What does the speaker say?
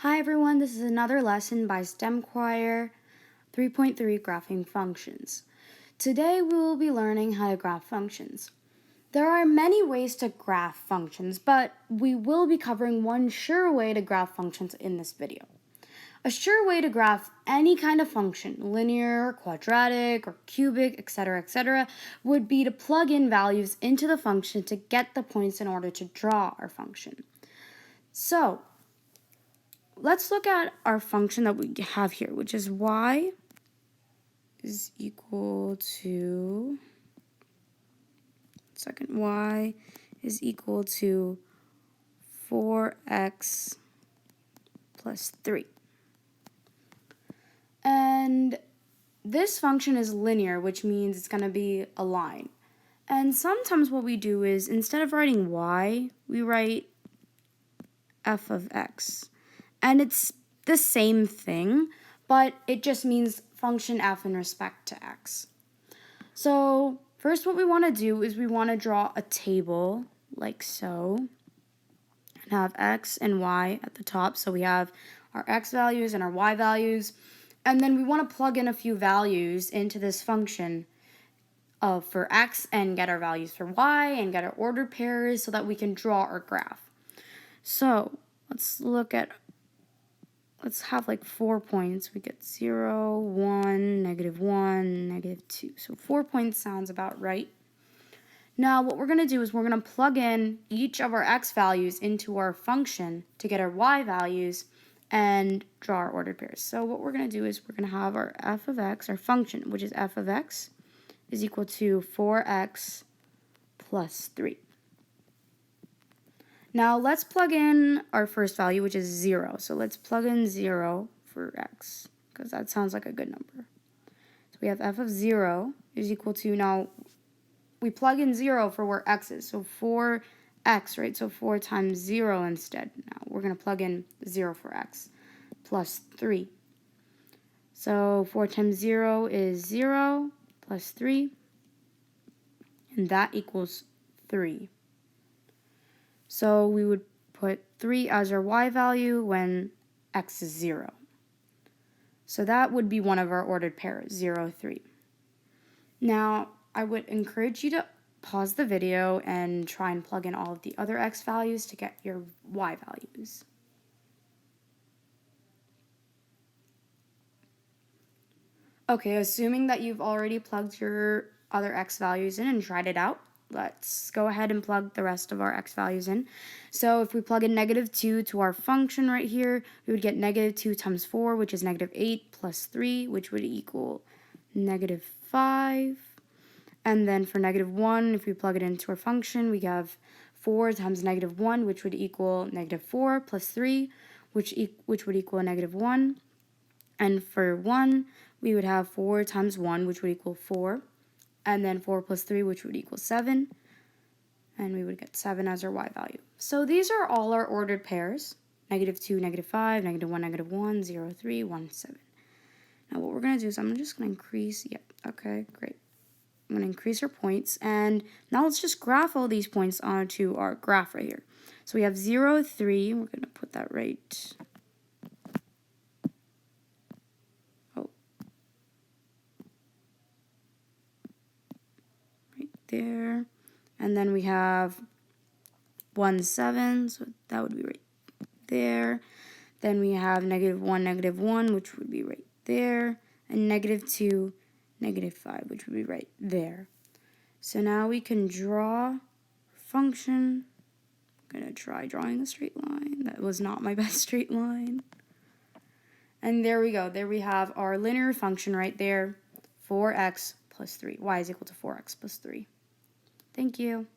Hi everyone, this is another lesson by STEM Choir 3.3 Graphing Functions. Today we will be learning how to graph functions. There are many ways to graph functions, but we will be covering one sure way to graph functions in this video. A sure way to graph any kind of function, linear, quadratic, or cubic, etc., would be to plug in values into the function to get the points in order to draw our function. So, let's look at our function that we have here, which is y is equal to, y is equal to 4x plus 3. And this function is linear, which means it's going to be a line. And sometimes what we do is, instead of writing y, we write f of x. And it's the same thing, but it just means function f in respect to x. So first what we want to do is we want to draw a table like so, and have x and y at the top. So we have our x values and our y values, and then we want to plug in a few values into this function for x and get our values for y and get our ordered pairs so that we can draw our graph. So let's have like 4 points. We get 0, 1, -1, -2. So 4 points sounds about right. Now what we're going to do is we're going to plug in each of our x values into our function to get our y values and draw our ordered pairs. So what we're going to do is we're going to have our f of x, our function, which is f of x, is equal to 4x plus 3. Now let's plug in our first value, which is 0. So let's plug in 0 for x, because that sounds like a good number. So we have f of 0 is equal to, now we plug in 0 for where x is, so 4x, right? So 4 times 0 instead. Now we're going to plug in 0 for x, plus 3. So 4 times 0 is 0, plus 3, and that equals 3. So we would put 3 as our y value when x is 0. So that would be one of our ordered pairs, 0, 3. Now, I would encourage you to pause the video and try and plug in all of the other x values to get your y values. Okay, assuming that you've already plugged your other x values in and tried it out, let's go ahead and plug the rest of our x values in. So if we plug in -2 to our function right here, we would get -2 times 4, which is -8, plus 3, which would equal -5. And then for -1, if we plug it into our function, we have 4 times -1, which would equal -4, plus 3, which would equal -1. And for 1, we would have 4 times 1, which would equal 4. And then 4 plus 3, which would equal 7. And we would get 7 as our y value. So these are all our ordered pairs. -2, -5, -1, -1, 0, 3, 1, 7. Now what we're going to do is I'm just going to increase, okay, great. I'm going to increase our points. And now let's just graph all these points onto our graph right here. So we have 0, 3. We're going to put that right there. And then we have 1, 7, so that would be right there. Then we have -1, -1, which would be right there. And -2, -5, which would be right there. So now we can draw function. I'm going to try drawing a straight line. That was not my best straight line. And there we go. There we have our linear function right there, 4x plus 3. Y is equal to 4x plus 3. Thank you.